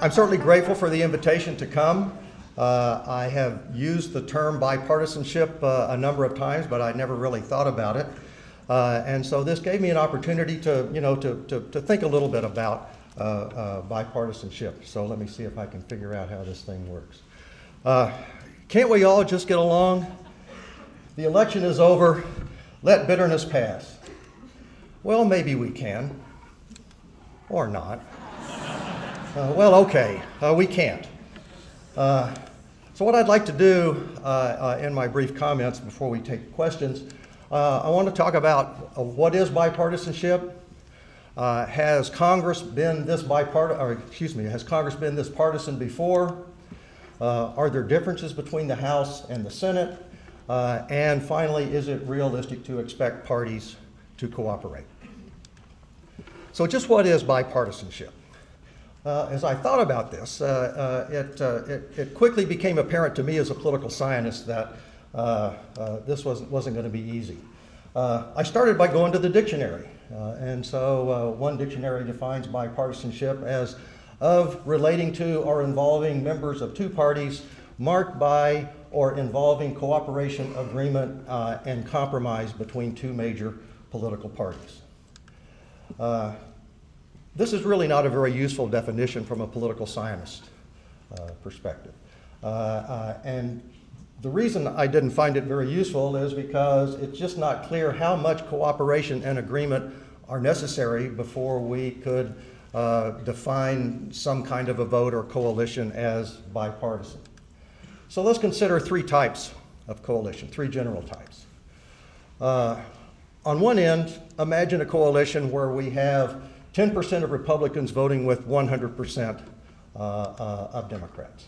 I'm certainly grateful for the invitation to come. I have used the term bipartisanship a number of times, but I never really thought about it. And so this gave me an opportunity to, to think a little bit about bipartisanship. So let me see if I can figure out how this thing works. Can't we all just get along? The election is over. Let bitterness pass. Well, maybe we can, or not. Well, okay, we can't. So what I'd like to do in my brief comments before we take questions, I want to talk about what is bipartisanship. Has Congress been this has Congress been this partisan before? Are there differences between the House and the Senate? And finally, is it realistic to expect parties to cooperate? So just what is bipartisanship? As I thought about this, it quickly became apparent to me as a political scientist that this wasn't going to be easy. I started by going to the dictionary. And so one dictionary defines bipartisanship as of relating to or involving members of two parties marked by or involving cooperation, agreement, and compromise between two major political parties. This is really not a very useful definition from a political scientist perspective. And the reason I didn't find it very useful is because it's just not clear how much cooperation and agreement are necessary before we could define some kind of a vote or coalition as bipartisan. So let's consider three types of coalition, three general types. On one end, imagine a coalition where we have 10% of Republicans voting with 100% of Democrats.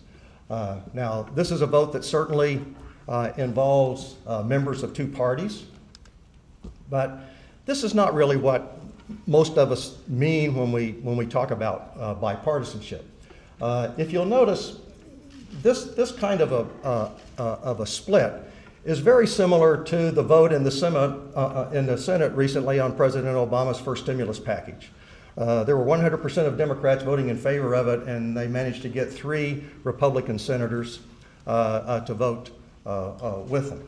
Now, this is a vote that certainly involves members of two parties, but this is not really what most of us mean when we talk about bipartisanship. If you'll notice, this kind of a split is very similar to the vote in the Senate recently on President Obama's first stimulus package. There were 100% of Democrats voting in favor of it, and they managed to get 3 Republican senators to vote with them.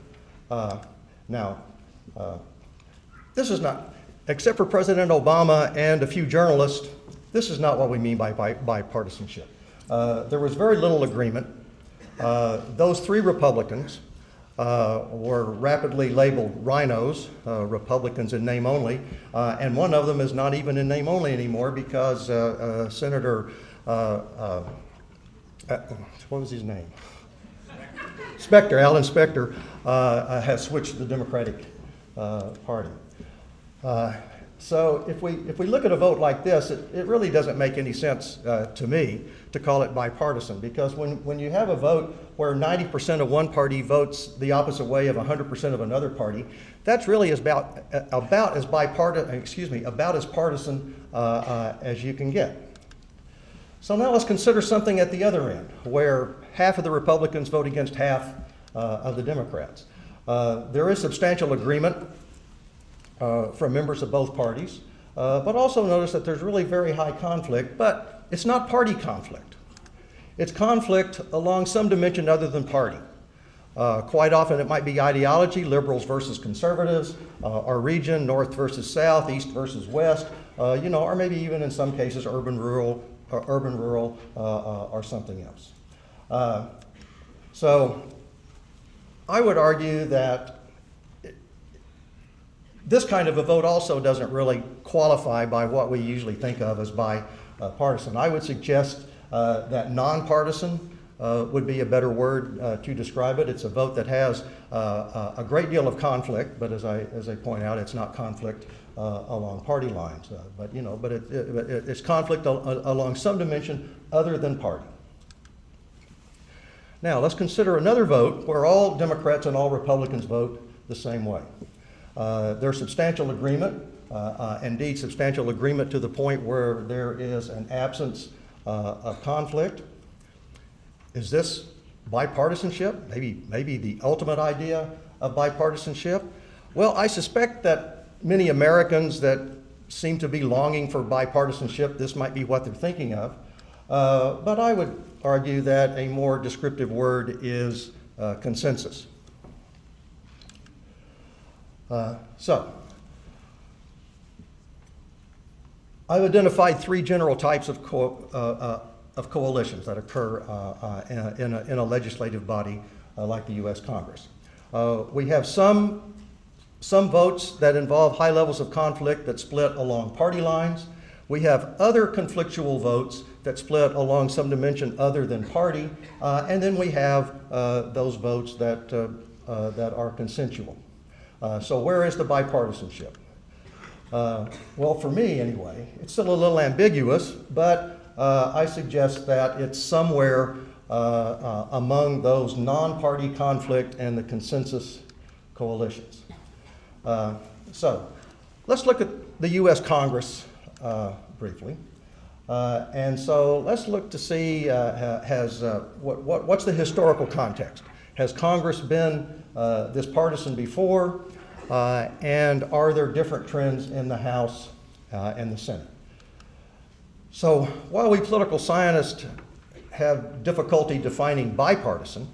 Now, this is not, except for President Obama and a few journalists, this is not what we mean by bipartisanship. There was very little agreement. Those 3 Republicans were rapidly labeled rhinos, Republicans in name only, and one of them is not even in name only anymore because Senator, what was his name? Alan Specter, has switched to the Democratic Party. So if we look at a vote like this, it really doesn't make any sense to me to call it bipartisan, because when you have a vote where 90% of one party votes the opposite way of 100% of another party, that's really about as partisan as you can get. So now let's consider something at the other end, where half of the Republicans vote against half of the Democrats. There is substantial agreement from members of both parties, but also notice that there's really very high conflict, but it's not party conflict. It's conflict along some dimension other than party. Quite often it might be ideology, liberals versus conservatives, our region, north versus south, east versus west, or maybe even in some cases urban-rural, or something else. So I would argue that this kind of a vote also doesn't really qualify by what we usually think of as bipartisan. I would suggest that nonpartisan would be a better word to describe it. It's a vote that has a great deal of conflict, but as I point out, it's not conflict along party lines. But it's conflict along some dimension other than party. Now let's consider another vote where all Democrats and all Republicans vote the same way. There's substantial agreement, indeed substantial agreement to the point where there is an absence of conflict. Is this bipartisanship? Maybe the ultimate idea of bipartisanship? Well, I suspect that many Americans that seem to be longing for bipartisanship, this might be what they're thinking of. But I would argue that a more descriptive word is consensus. So, I've identified three general types of coalitions that occur in a legislative body like the U.S. Congress. We have some votes that involve high levels of conflict that split along party lines. We have other conflictual votes that split along some dimension other than party, and then we have those votes that are consensual. So where is the bipartisanship? Well, for me anyway, it's still a little ambiguous, but I suggest that it's somewhere among those non-party conflict and the consensus coalitions. So let's look at the U.S. Congress briefly. And so let's look to see what's the historical context. Has Congress been this partisan before? And are there different trends in the House and the Senate? So while we political scientists have difficulty defining bipartisan,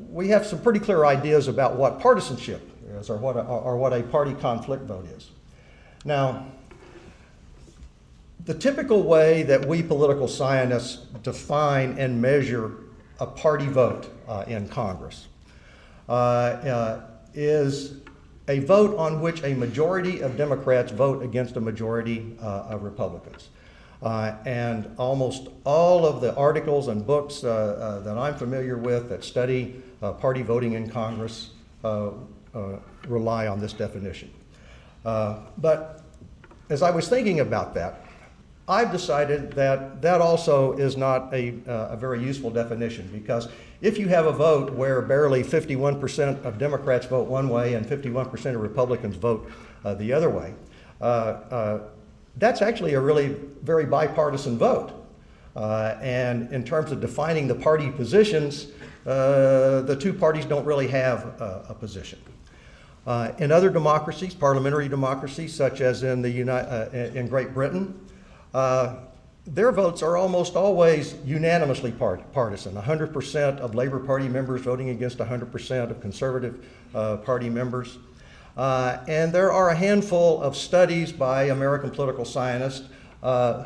we have some pretty clear ideas about what partisanship is or what a party conflict vote is. Now, the typical way that we political scientists define and measure a party vote in Congress is a vote on which a majority of Democrats vote against a majority of Republicans. And almost all of the articles and books that I'm familiar with that study party voting in Congress rely on this definition. But as I was thinking about that, I've decided that that also is not a very useful definition, because if you have a vote where barely 51% of Democrats vote one way and 51% of Republicans vote the other way, that's actually a really very bipartisan vote. And in terms of defining the party positions, the two parties don't really have a position. In other democracies, parliamentary democracies, such as in in Great Britain, their votes are almost always unanimously partisan. 100% of Labor Party members voting against 100% of Conservative Party members. And there are a handful of studies by American political scientists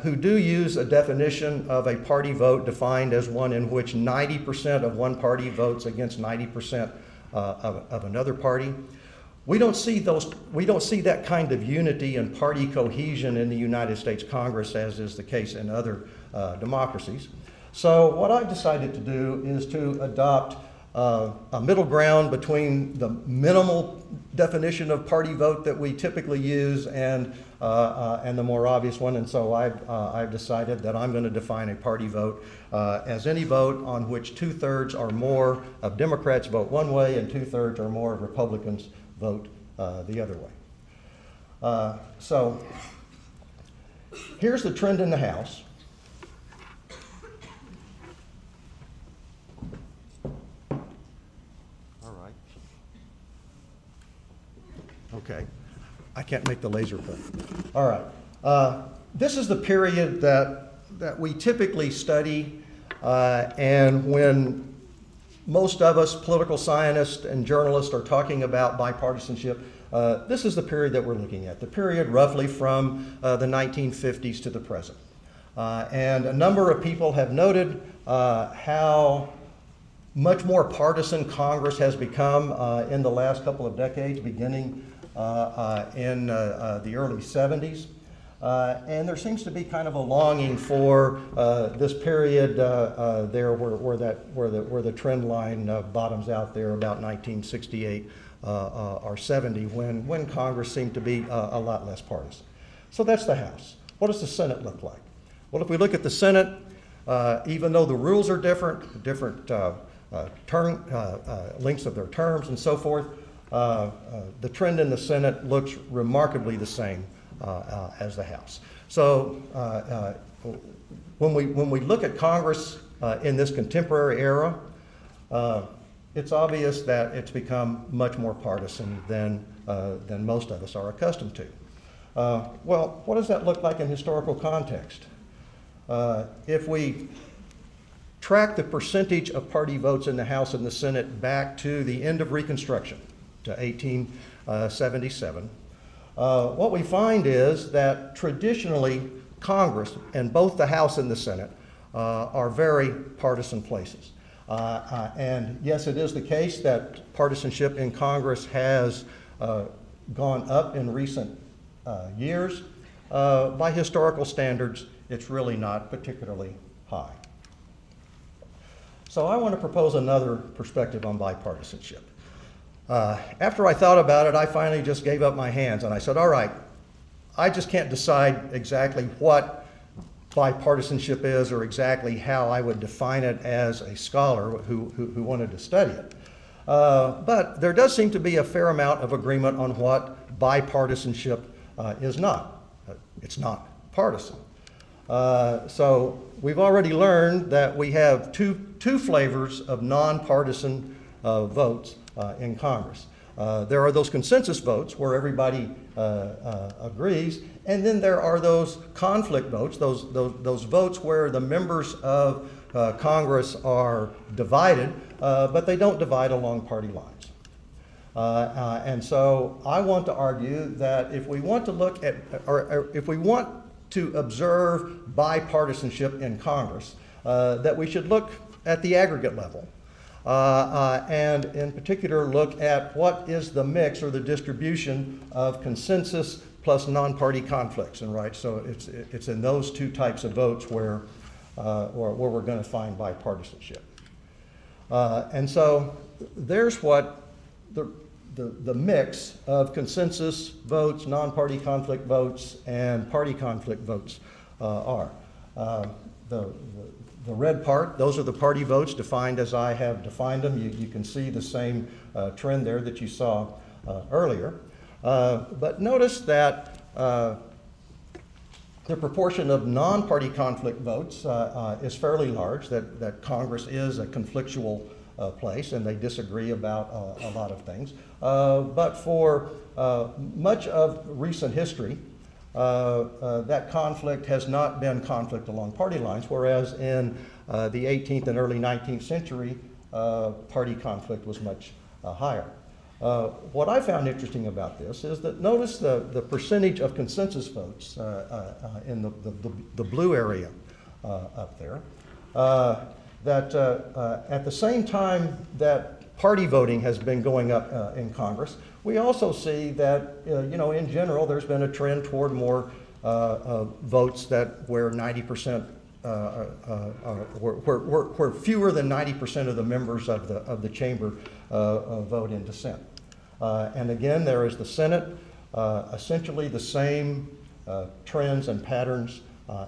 who do use a definition of a party vote defined as one in which 90% of one party votes against 90% of another party. We don't see that kind of unity and party cohesion in the United States Congress, as is the case in other democracies. So what I've decided to do is to adopt a middle ground between the minimal definition of party vote that we typically use and the more obvious one. And so I've decided that I'm going to define a party vote as any vote on which 2/3 or more of Democrats vote one way and 2/3 or more of Republicans vote the other way. So here's the trend in the House. All right. Okay. I can't make the laser cut. All right. This is the period that we typically study, and when most of us political scientists and journalists are talking about bipartisanship, this is the period that we're looking at, the period roughly from the 1950s to the present. And a number of people have noted how much more partisan Congress has become in the last couple of decades, beginning in the early 70s. And there seems to be kind of a longing for this period there where the trend line bottoms out there about 1968 or 70, when Congress seemed to be a lot less partisan. So that's the House. What does the Senate look like? Well, if we look at the Senate, even though the rules are different lengths of their terms and so forth, the trend in the Senate looks remarkably the same as the House. So when we look at Congress in this contemporary era, it's obvious that it's become much more partisan than most of us are accustomed to. Well, what does that look like in historical context? If we track the percentage of party votes in the House and the Senate back to the end of Reconstruction, to 1877, what we find is that traditionally Congress, and both the House and the Senate, are very partisan places. And yes, it is the case that partisanship in Congress has gone up in recent years. By historical standards, it's really not particularly high. So I want to propose another perspective on bipartisanship. After I thought about it, I finally just gave up my hands and I said, all right, I just can't decide exactly what bipartisanship is or exactly how I would define it as a scholar who wanted to study it. But there does seem to be a fair amount of agreement on what bipartisanship is not. It's not partisan. So we've already learned that we have two flavors of nonpartisan votes in Congress. There are those consensus votes where everybody agrees, and then there are those conflict votes, those votes where the members of Congress are divided, but they don't divide along party lines. And so I want to argue that if we want to look at, or if we want to observe bipartisanship in Congress, that we should look at the aggregate level. And in particular look at what is the mix or the distribution of consensus plus non-party conflicts, and right, so it's in those two types of votes where we're going to find bipartisanship. And so there's what the mix of consensus votes, non-party conflict votes, and party conflict votes are. The red part, those are the party votes defined as I have defined them. You can see the same trend there that you saw earlier. But notice that the proportion of non-party conflict votes is fairly large, that Congress is a conflictual place and they disagree about a lot of things. But for much of recent history, that conflict has not been conflict along party lines, whereas in the 18th and early 19th century, party conflict was much higher. What I found interesting about this is that notice the percentage of consensus votes in the blue area up there, that at the same time that party voting has been going up in Congress, we also see that, in general, there's been a trend toward more votes that where 90%, where fewer than 90% of the members of the chamber vote in dissent. And again, there is the Senate, essentially the same trends and patterns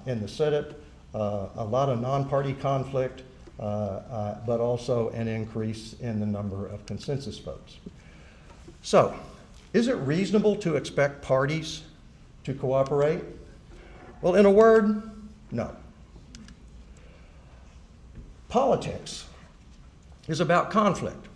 in the Senate, a lot of non-party conflict, but also an increase in the number of consensus votes. So, is it reasonable to expect parties to cooperate? Well, in a word, no. Politics is about conflict.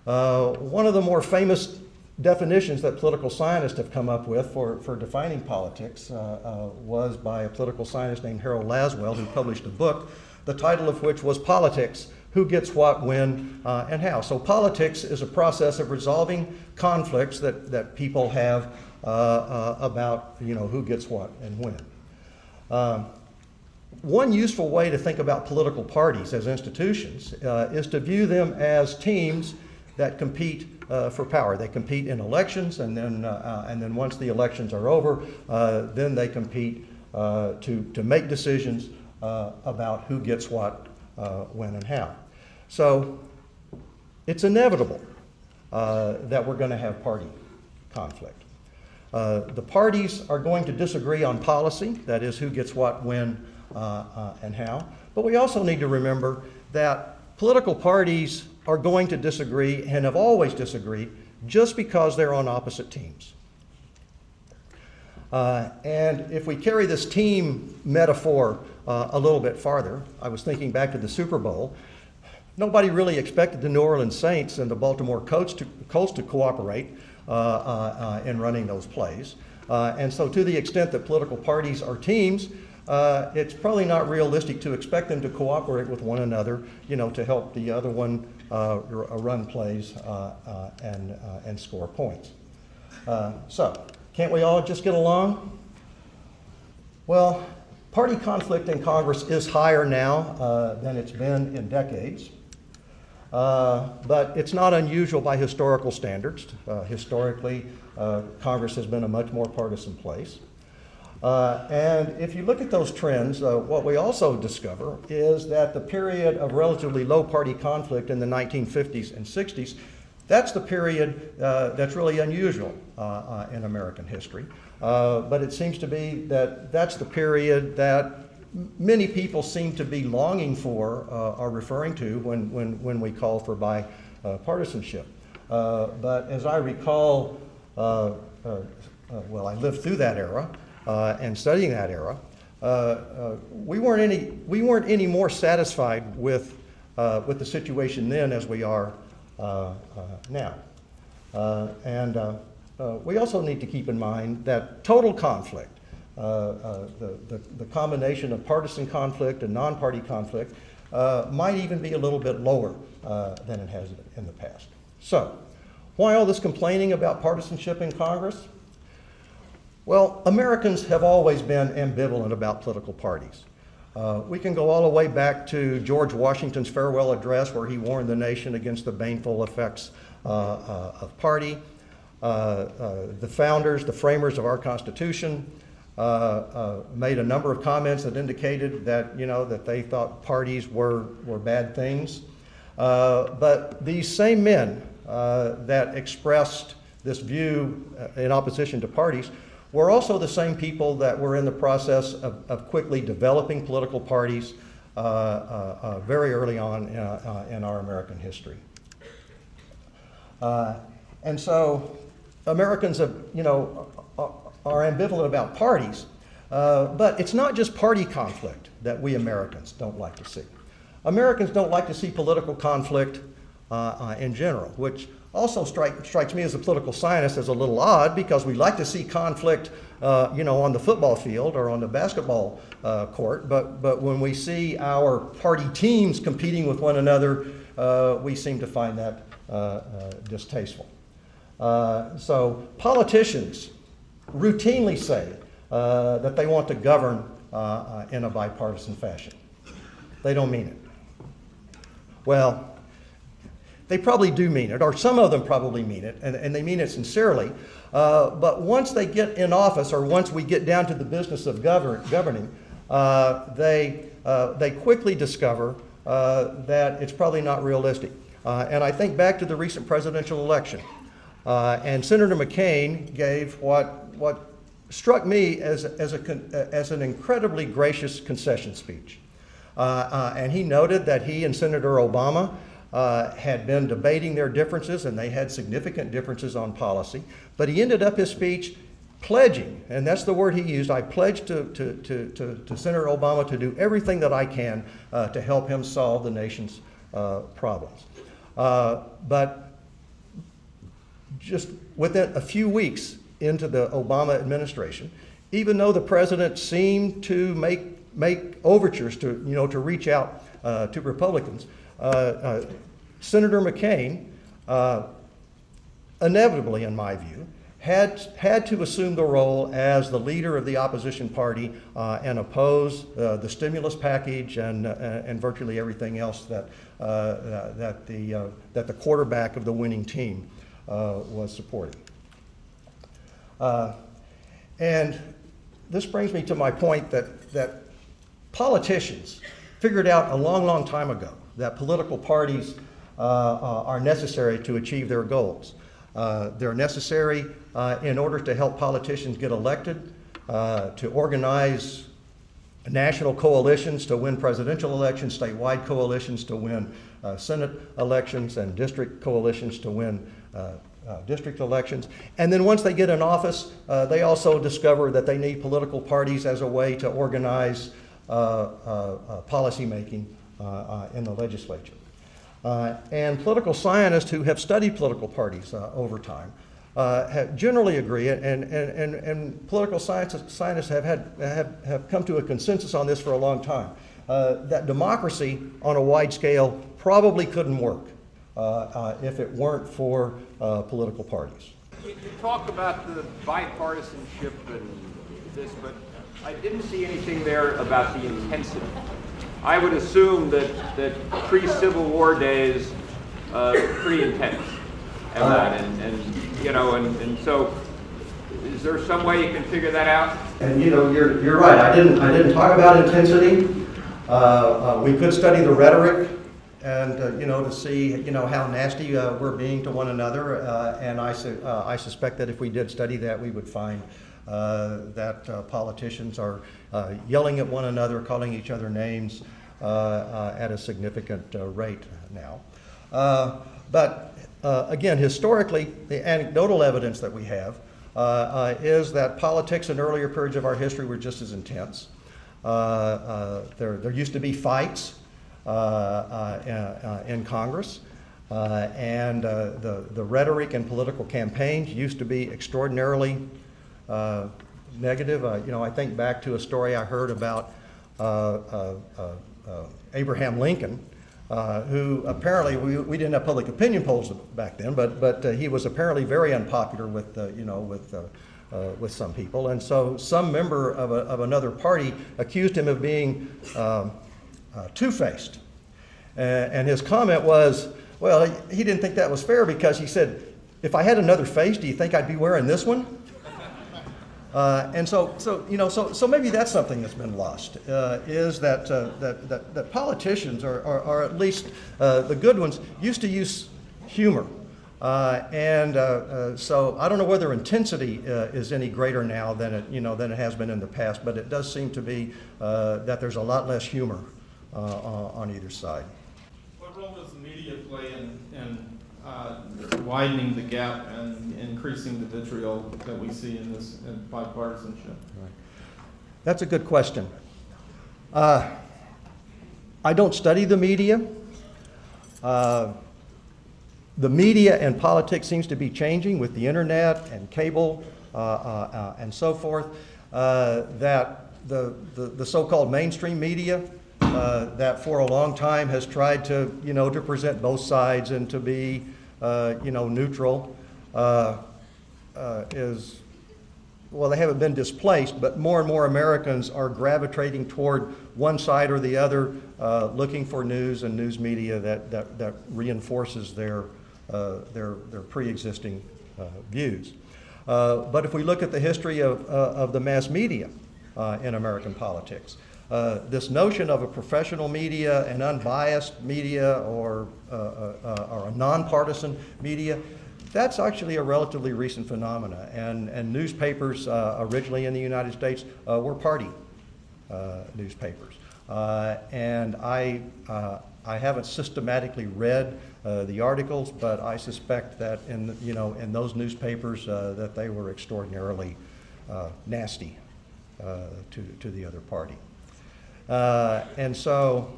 One of the more famous definitions that political scientists have come up with for defining politics was by a political scientist named Harold Laswell, who published a book, the title of which was Politics: Who Gets What, When, and How. So politics is a process of resolving conflicts that people have about who gets what and when. One useful way to think about political parties as institutions is to view them as teams that compete for power. They compete in elections, and then once the elections are over, then they compete to make decisions about who gets what, when, and how. So it's inevitable that we're going to have party conflict. The parties are going to disagree on policy, that is, who gets what, when, and how. But we also need to remember that political parties are going to disagree and have always disagreed just because they're on opposite teams. And if we carry this team metaphor a little bit farther, I was thinking back to the Super Bowl. Nobody really expected the New Orleans Saints and the Baltimore Colts to cooperate in running those plays. And so to the extent that political parties are teams, it's probably not realistic to expect them to cooperate with one another, to help the other one run plays and score points. So, can't we all just get along? Well, party conflict in Congress is higher now than it's been in decades. But it's not unusual by historical standards. Historically, Congress has been a much more partisan place. And if you look at those trends, what we also discover is that the period of relatively low party conflict in the 1950s and 60s, that's the period that's really unusual in American history. But it seems to be that that's the period that many people seem to be longing for or referring to when we call for bipartisanship. But as I recall, well, I lived through that era and studying that era. We weren't any more satisfied with the situation then as we are now. We also need to keep in mind that total conflict, the combination of partisan conflict and non-party conflict, might even be a little bit lower than it has in the past. So, why all this complaining about partisanship in Congress? Well, Americans have always been ambivalent about political parties. We can go all the way back to George Washington's farewell address, where he warned the nation against the baneful effects of party. The founders, the framers of our Constitution, made a number of comments that indicated that, that they thought parties were bad things. But these same men that expressed this view in opposition to parties were also the same people that were in the process of quickly developing political parties very early on in our American history. And so Americans are ambivalent about parties, but it's not just party conflict that we Americans don't like to see. Americans don't like to see political conflict in general, which also strikes me as a political scientist as a little odd, because we like to see conflict, on the football field or on the basketball court, but when we see our party teams competing with one another, we seem to find that distasteful. So politicians routinely say that they want to govern in a bipartisan fashion. They don't mean it. Well, they probably do mean it, or some of them probably mean it, and they mean it sincerely. But once they get in office, or once we get down to the business of governing, they quickly discover that it's probably not realistic. And I think back to the recent presidential election, and Senator McCain gave what struck me as an incredibly gracious concession speech. And he noted that he and Senator Obama had been debating their differences, and they had significant differences on policy. But he ended up his speech pledging, and that's the word he used, I pledge to Senator Obama to do everything that I can to help him solve the nation's problems. But just within a few weeks into the Obama administration, even though the president seemed to make overtures to reach out to Republicans, Senator McCain, inevitably in my view, had to assume the role as the leader of the opposition party and oppose the stimulus package and virtually everything else that the quarterback of the winning team was supporting. And this brings me to my point that politicians figured out a long, long time ago that political parties are necessary to achieve their goals. They're necessary in order to help politicians get elected, to organize national coalitions to win presidential elections, statewide coalitions to win Senate elections, and district coalitions to win district elections. And then once they get in office, they also discover that they need political parties as a way to organize policy making in the legislature. And political scientists who have studied political parties over time generally agree, and political scientists have come to a consensus on this for a long time, that democracy on a wide scale probably couldn't work if it weren't for political parties. You talk about the bipartisanship and this, but I didn't see anything there about the intensity. I would assume that pre-Civil War days, pretty intense, and so is there some way you can figure that out? And you're right. I didn't talk about intensity. We could study the rhetoric, and to see how nasty we're being to one another. And I suspect that if we did study that, we would find that politicians are yelling at one another, calling each other names at a significant rate now. But again, historically, the anecdotal evidence that we have is that politics in earlier periods of our history were just as intense. There used to be fights in Congress, and the rhetoric and political campaigns used to be extraordinarily negative. I think back to a story I heard about Abraham Lincoln, who apparently, we didn't have public opinion polls back then, but he was apparently very unpopular with some people, and so some member of another party accused him of being two-faced, and his comment was, well, he didn't think that was fair because he said, if I had another face, do you think I'd be wearing this one? And so maybe that's something that's been lost, is that politicians, or at least the good ones, used to use humor. So I don't know whether intensity is any greater now than it has been in the past, but it does seem to be that there's a lot less humor on either side. What role does the media play in widening the gap and increasing the vitriol that we see in this bipartisanship? Right. That's a good question. I don't study the media. The media and politics seems to be changing with the internet and cable and so forth. That the so-called mainstream media that for a long time has tried to to present both sides and to be neutral is, well, they haven't been displaced, but more and more Americans are gravitating toward one side or the other, looking for news and news media that reinforces their pre-existing views. But if we look at the history of the mass media in American politics, this notion of a professional media, an unbiased media, or a nonpartisan media, that's actually a relatively recent phenomena. And newspapers originally in the United States were party newspapers. And I haven't systematically read the articles, but I suspect that in those newspapers that they were extraordinarily nasty to the other party. And so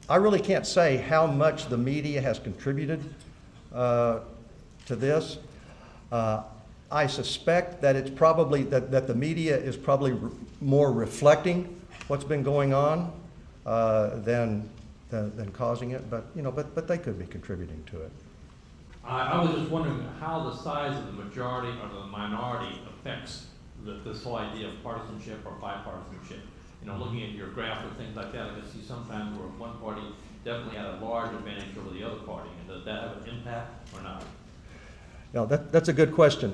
I really can't say how much the media has contributed to this. I suspect that it's probably that the media is probably more reflecting what's been going on than causing it, but they could be contributing to it. I was just wondering how the size of the majority or the minority affects this whole idea of partisanship or bipartisanship. Looking at your graph or things like that, I can see sometimes where one party definitely had a large advantage over the other party. And does that have an impact or not? That's a good question.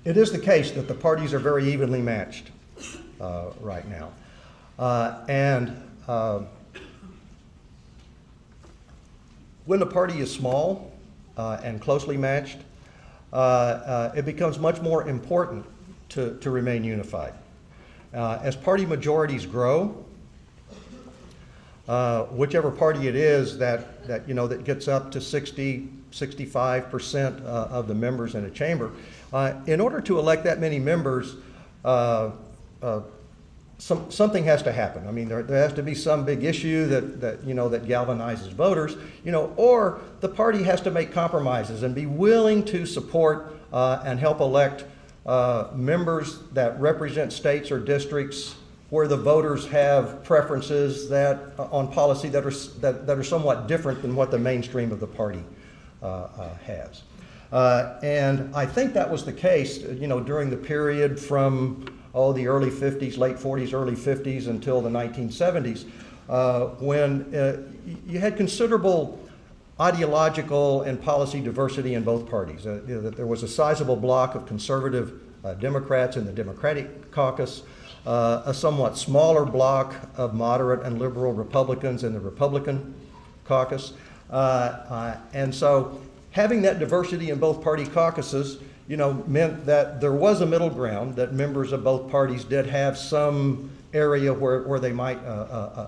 It is the case that the parties are very evenly matched right now. When a party is small and closely matched, it becomes much more important to remain unified. As party majorities grow, whichever party it is that gets up to 65% of the members in a chamber, in order to elect that many members, something has to happen. I mean, there has to be some big issue that galvanizes voters, or the party has to make compromises and be willing to support and help elect members that represent states or districts where the voters have preferences that on policy that are somewhat different than what the mainstream of the party has. And I think that was the case, during the period from the early 50s, late 40s, early 50s until the 1970s, when you had considerable ideological and policy diversity in both parties. There was a sizable block of conservative Democrats in the Democratic caucus, a somewhat smaller block of moderate and liberal Republicans in the Republican caucus. And so having that diversity in both party caucuses, meant that there was a middle ground, that members of both parties did have some area where they might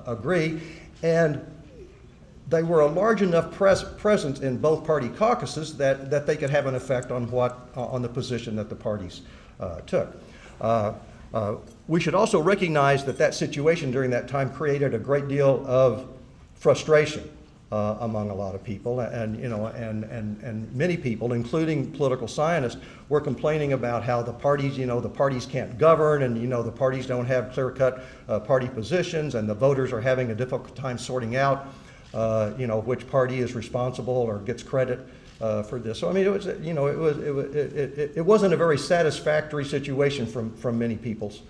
agree, and they were a large enough presence in both party caucuses that they could have an effect on the position that the parties took. We should also recognize that situation during that time created a great deal of frustration among a lot of people, and many people, including political scientists, were complaining about how the parties can't govern, and the parties don't have clear-cut party positions, and the voters are having a difficult time sorting out which party is responsible or gets credit for this. So I mean, it wasn't a very satisfactory situation from many people's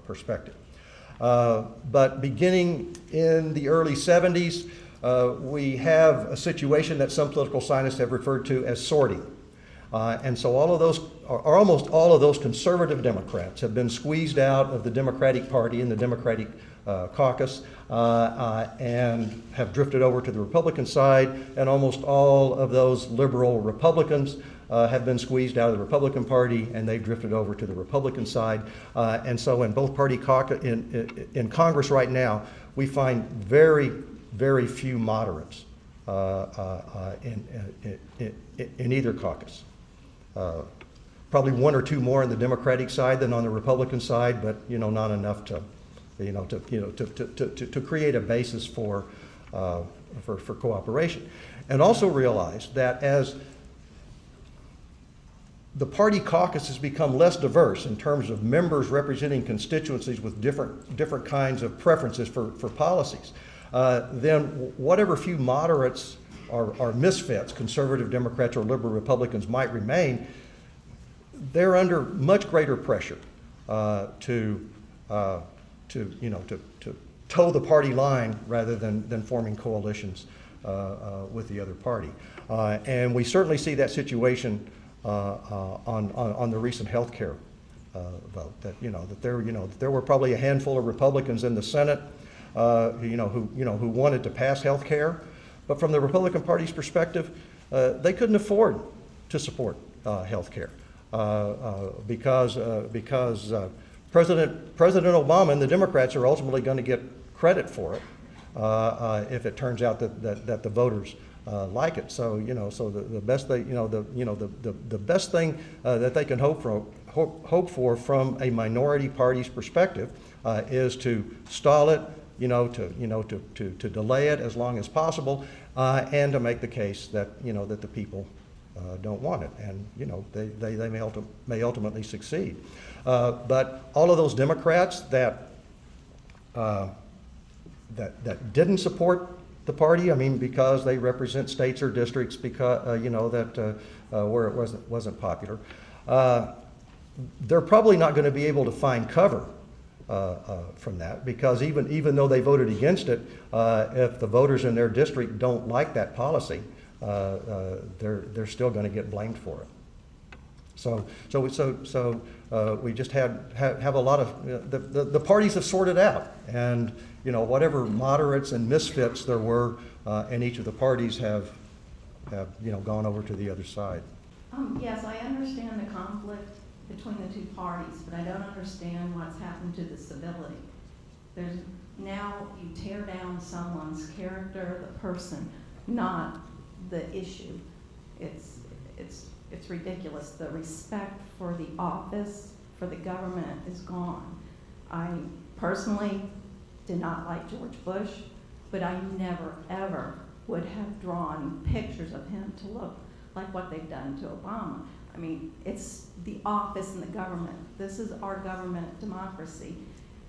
perspective. But beginning in the early 70s, we have a situation that some political scientists have referred to as sorting. And so all of those, or almost all of those conservative Democrats have been squeezed out of the Democratic Party and the Democratic caucus and have drifted over to the Republican side, and almost all of those liberal Republicans have been squeezed out of the Republican Party, and they've drifted over to the Republican side. And so in both party caucus, in Congress right now, we find very, very few moderates in either caucus. Probably one or two more on the Democratic side than on the Republican side, but not enough to create a basis for cooperation. And also realize that as the party caucus has become less diverse in terms of members representing constituencies with different kinds of preferences for policies, then whatever few moderates or misfits, conservative Democrats or liberal Republicans, might remain, they're under much greater pressure to toe the party line rather than forming coalitions with the other party. And we certainly see that situation on the recent health care vote. That there were probably a handful of Republicans in the Senate who wanted to pass health care, but from the Republican Party's perspective, they couldn't afford to support health care because President Obama and the Democrats are ultimately going to get credit for it if it turns out that the voters like it. So the best thing that they can hope for from a minority party's perspective is to stall it, to delay it as long as possible, and to make the case that that the people don't want it, and they may ultimately succeed. But all of those Democrats that didn't support the party, I mean, because they represent states or districts, because where it wasn't popular, they're probably not going to be able to find cover from that, because even though they voted against it, if the voters in their district don't like that policy, they're still going to get blamed for it. So we just have a lot of the parties have sorted out, and whatever moderates and misfits there were in each of the parties have gone over to the other side. Yes, I understand the conflict between the two parties, but I don't understand what's happened to the civility. There's now you tear down someone's character, the person, not the issue. It's ridiculous. The respect for the office, for the government is gone. I personally did not like George Bush, but I never, ever would have drawn pictures of him to look like what they've done to Obama. I mean, it's the office and the government. This is our government democracy.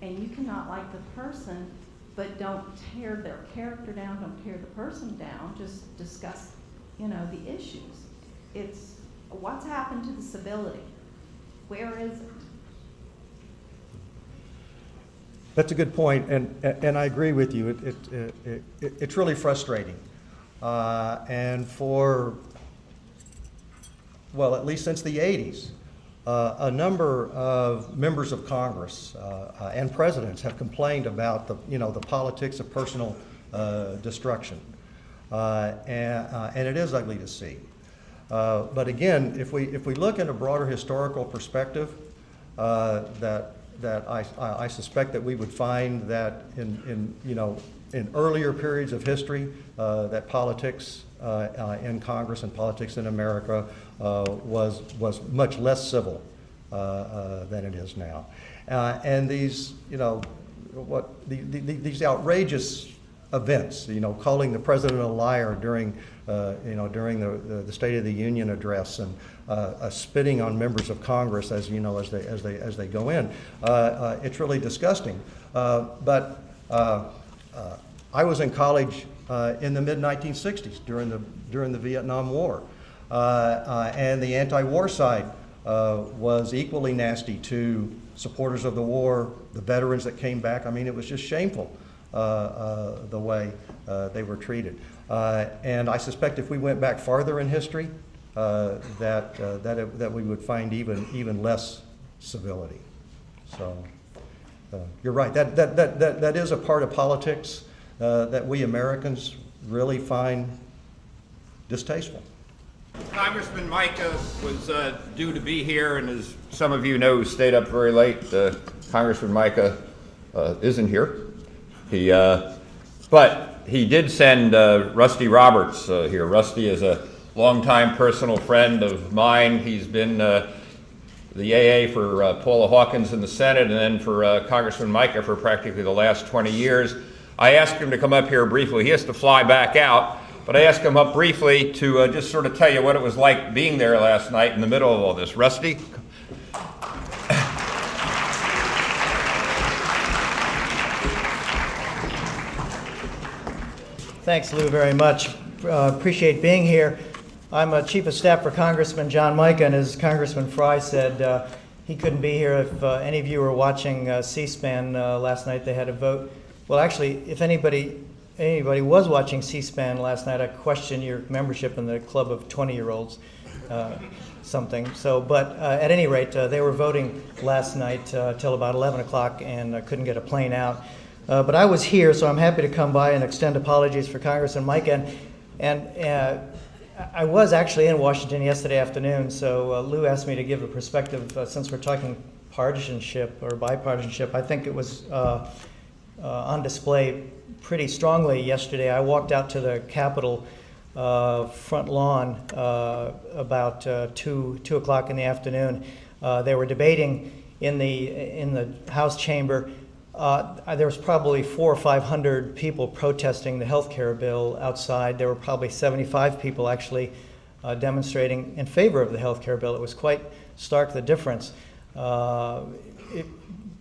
And you cannot like the person, but don't tear their character down, don't tear the person down, just discuss, you know, the issues. It's what's happened to the civility? Where is it? That's a good point, and I agree with you. It's really frustrating. And for, well, at least since the 80s, a number of members of Congress and presidents have complained about the politics of personal destruction, and it is ugly to see. But again, if we look in a broader historical perspective, that I suspect that we would find that in earlier periods of history that politics in Congress and politics in America was much less civil than it is now, and these these outrageous events, calling the president a liar during the State of the Union address, and spitting on members of Congress as they go in. It's really disgusting. But I was in college in the mid-1960s during the Vietnam War, and the anti-war side was equally nasty to supporters of the war, the veterans that came back. I mean, it was just shameful the way they were treated. And I suspect if we went back farther in history, that we would find even less civility. So you're right. That is a part of politics that we Americans really find distasteful. Congressman Mica was due to be here, and as some of you know, stayed up very late. Congressman Mica isn't here. But he did send Rusty Roberts here. Rusty is a longtime personal friend of mine. He's been the AA for Paula Hawkins in the Senate, and then for Congressman Mica for practically the last 20 years. I asked him to come up here briefly. He has to fly back out, but I asked him up briefly to just sort of tell you what it was like being there last night in the middle of all this. Rusty? Thanks, Lou, very much. Appreciate being here. I'm a Chief of Staff for Congressman John Mica, and as Congressman Frey said, he couldn't be here. If any of you were watching C-SPAN last night, they had a vote. Well, actually, if anybody was watching C-SPAN last night, I question your membership in the club of 20-year-olds, something. So, but at any rate, they were voting last night till about 11 o'clock and couldn't get a plane out. But I was here, so I'm happy to come by and extend apologies for Congressman Mica. And I was actually in Washington yesterday afternoon, so Lou asked me to give a perspective since we're talking partisanship or bipartisanship. I think it was on display pretty strongly yesterday. I walked out to the Capitol front lawn about 2 o'clock in the afternoon. They were debating in the House chamber. There was probably 400 or 500 people protesting the health care bill outside. There were probably 75 people actually demonstrating in favor of the health care bill. It was quite stark, the difference. It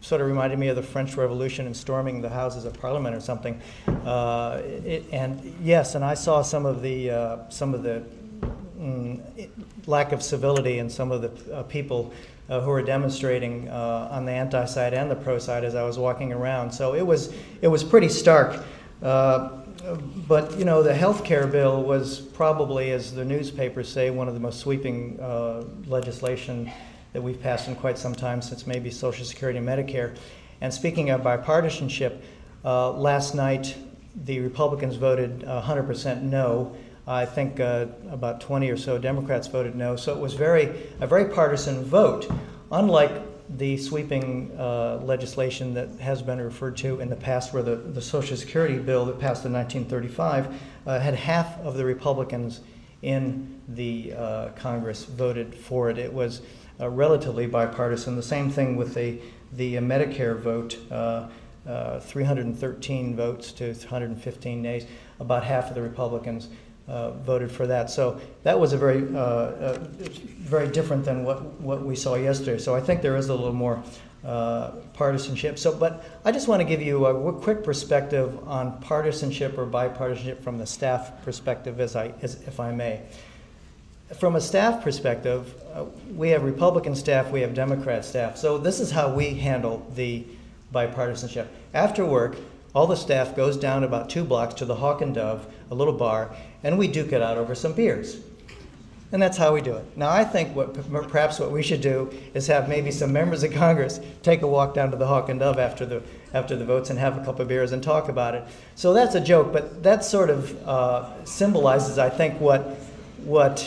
sort of reminded me of the French Revolution and storming the Houses of Parliament or something. And yes, and I saw some of the lack of civility in some of the people who were demonstrating on the anti-side and the pro-side as I was walking around. So it was pretty stark. But you know, the health care bill was probably, as the newspapers say, one of the most sweeping legislation that we've passed in quite some time, since maybe Social Security and Medicare. And speaking of bipartisanship, last night the Republicans voted 100% no. I think about 20 or so Democrats voted no. So it was a very partisan vote, unlike the sweeping legislation that has been referred to in the past, where the Social Security bill that passed in 1935 had half of the Republicans in the Congress voted for it. It was relatively bipartisan. The same thing with the Medicare vote, 313 votes to 115 nays. About half of the Republicans voted for that. So that was a very different than what we saw yesterday. So I think there is a little more partisanship. But I just want to give you a quick perspective on partisanship or bipartisanship from the staff perspective, if I may. From a staff perspective, we have Republican staff, we have Democrat staff. So this is how we handle the bipartisanship. After work, all the staff goes down about 2 blocks to the Hawk and Dove, a little bar, and we duke it out over some beers. And that's how we do it. Now, I think perhaps what we should do is have maybe some members of Congress take a walk down to the Hawk and Dove after the votes and have a couple of beers and talk about it. So that's a joke, but that sort of symbolizes, I think, what's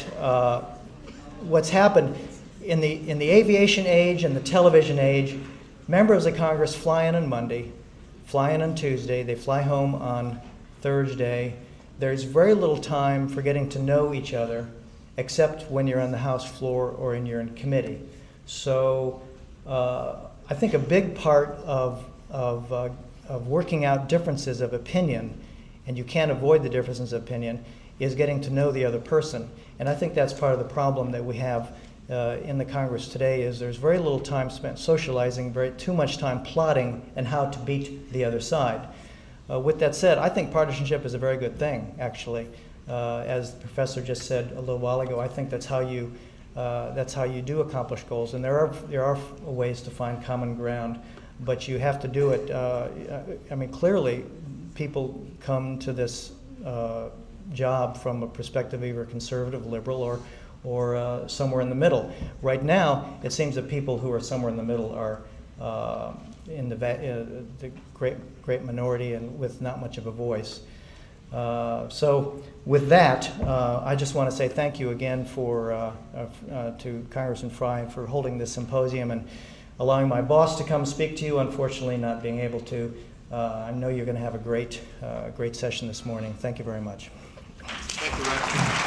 happened in the aviation age and the television age. Members of Congress fly in on Monday, fly in on Tuesday, they fly home on Thursday. There's very little time for getting to know each other, except when you're on the House floor or you're in committee. So I think a big part of working out differences of opinion, and you can't avoid the differences of opinion, is getting to know the other person. And I think that's part of the problem that we have in the Congress today, is there's very little time spent socializing, too much time plotting and how to beat the other side. With that said, I think partisanship is a very good thing, actually. As the professor just said a little while ago, I think that's how you do accomplish goals. And there are ways to find common ground, but you have to do it. I mean, clearly, people come to this job from a perspective of either conservative, liberal, or somewhere in the middle. Right now, it seems that people who are somewhere in the middle are in the great minority and with not much of a voice. So with that, I just want to say thank you again to Congressman Frey for holding this symposium and allowing my boss to come speak to you, unfortunately not being able to. I know you're going to have a great session this morning. Thank you very much. Thank you, Rex.